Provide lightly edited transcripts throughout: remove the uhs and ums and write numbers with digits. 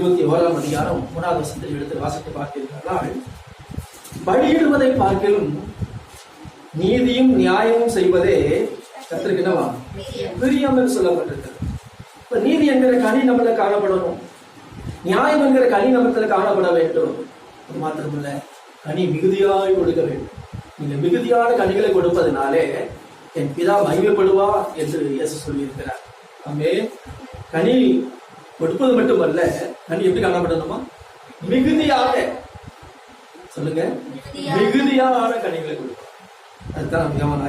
21ஆம் அதிகாரம் 3வது வசனத்தில் எடுத்து வாசித்து பார்த்திருக்கிறார்கள். பலியிடுவதை பார்க்கிலும் நீதியும் நியாயமும் செய்வதே கர்த்தருக்கு என்னவா பிரியம் என்று சொல்லப்பட்டிருக்கிறது. இப்ப நீதி என்கிற கனி நம்மள காணப்படணும், நியாயம் என்கிற கனி நம்மள காணப்பட வேண்டும். அது மாத்திரமல்ல, கனி மிகுதியாய் கொடுக்க வேண்டும். நீங்க மிகுதியான கனிகளை கொடுப்பதனாலே என் பிதா மகிமைப்படுவா என்று இயேசு சொல்லியிருக்கிறார். ஆமே, கனி கொடுப்பது மட்டுமல்ல, கனி எப்படி காணப்படணுமா? மிகுதியாக. சொல்லுங்க, மிகுதியான கனிகளை கொடுப்போம். அதுதான் மிகமான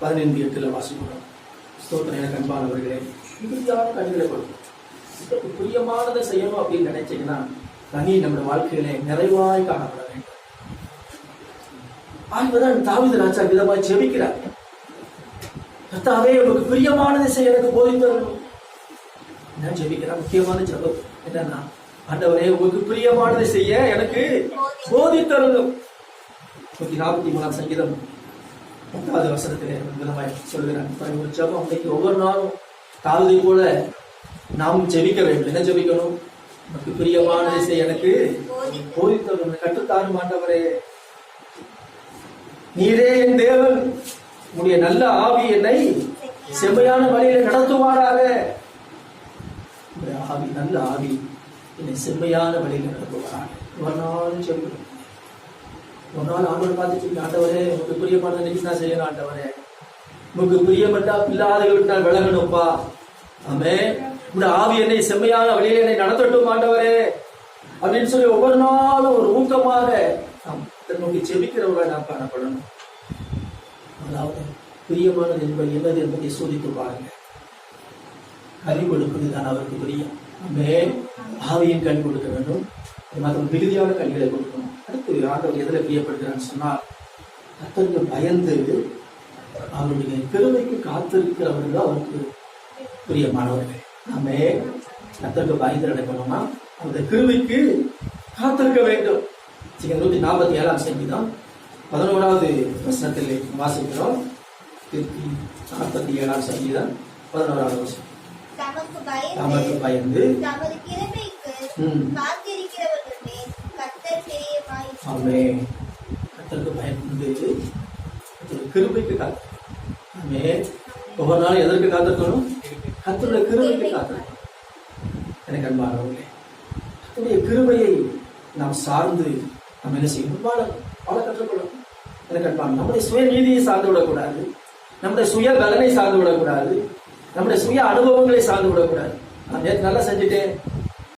15:8 வாசிக்கிறோம். ஸ்தோத்திரம் எனக்கு அன்பானவர்களே, மிகுதியான கனிகளை கொடுப்போம். இதுக்கு பிரியமானதை செய்யணும் அப்படின்னு நினைச்சீங்கன்னா கனி நம்முடைய வாழ்க்கையிலே நிறைவாய் காணப்பட வேண்டும். ஆகவேதான் தாவீது ராஜா விதமாய் ஜெபிக்கிறார். கர்த்தாவே, உங்களுக்கு பிரியமானதை செய்ய எனக்கு போதித்தரணும். நான் ஜெபிக்கிறேன். முக்கியமான ஜெபம் என்னன்னா, ஆண்டவரே, உங்களுக்கு பிரியமானதை செய்ய எனக்கு போதித்தரணும். 143ஆம் சங்கீதம் 10வது வசனத்திலே விதமாய் சொல்கிறான். ஒரு ஜெபம் அன்றைக்கு ஒவ்வொரு நாளும் தாவீதை போல நாம் ஜெபிக்க வேண்டும். என்ன ஜெபிக்கணும்? நமக்கு பிரியமானதை செய்ய எனக்கு போதித்தரணும், கற்றுத்தாரும் ஆண்டவரே. நீரே என் தேவன், உன்னுடைய நல்ல ஆவி என்னை செம்மையான வழியில நடத்துவாராக. ஆவி, நல்ல ஆவி என்னை செம்மையான வழியில நடத்துவாராக. ஒரு நாள் சொல்லுங்க, ஒரு நாள் ஆண்டவர் பார்த்துட்டு, ஆண்டவரே, உங்களுக்கு பிரியமானதை இன்னைக்கு நான் செய்யணும். ஆண்டவரே, உங்களுக்கு பிரியப்பட்டா பிள்ளாதைகள் விட்டால் விலகணும்பா. ஆமே, உங்களுடைய ஆவி என்னை செம்மையான வழியில என்னை நடத்தட்டும் ஆண்டவரே அப்படின்னு சொல்லி ஒவ்வொரு நாளும் ஒரு ஊக்கமாக தன்னுடைய செபிக்கிறவர்களாக நாம் காணப்படணும். அதாவது பிரியமானது என்பது என்னது என்பதை சோதித்து பாருங்க. கனி கொடுப்பதுதான் அவருக்கு பிரியம். ஆமே, ஆவியின் கனி கொடுக்க வேண்டும், மிகுதியான கனிகளை கொடுக்கணும். அடுத்து ஆண்டவர் எதில் பிரியப்படுகிறான்னு சொன்னால், கர்த்தருக்கு பயந்து அவருடைய கிருபைக்கு காத்திருக்கிறவர்கள் அவருக்கு பிரியமானவர்கள். ஆமே, கர்த்தருக்கு பயந்து நடக்கணும்னா அந்த கிருபைக்கு காத்திருக்க வேண்டும். 147ஆம் சங்கீதம் 11வது வசனத்தில் வாசிக்கிறோம். 47ஆம் சங்கீதம் 11வது வசனம். தமக்கு பயந்து ஆமே, கர்த்தருக்கு பயந்து கிருபைக்கு காத்து. ஆமே, ஒவ்வொரு நாளும் எதற்கு காத்திருக்கணும்? கர்த்தருடைய கிருபைக்கு காத்திருக்கணும். எனக்கு அன்பானவர்களே, கர்த்தருடைய கிருபையை நாம் சார்ந்து நம்ம என்ன செய்யணும்? வாழ கற்றுக்கொள்ளணும். எனக்கு அன்பான, நம்முடைய சுய நீதியை சார்ந்து விடக்கூடாது, நம்முடைய சுய பலனை சார்ந்து விடக்கூடாது, நம்முடைய சுய அனுபவங்களை சார்ந்து விடக்கூடாது. நான் நேற்று நல்லா செஞ்சுட்டேன்,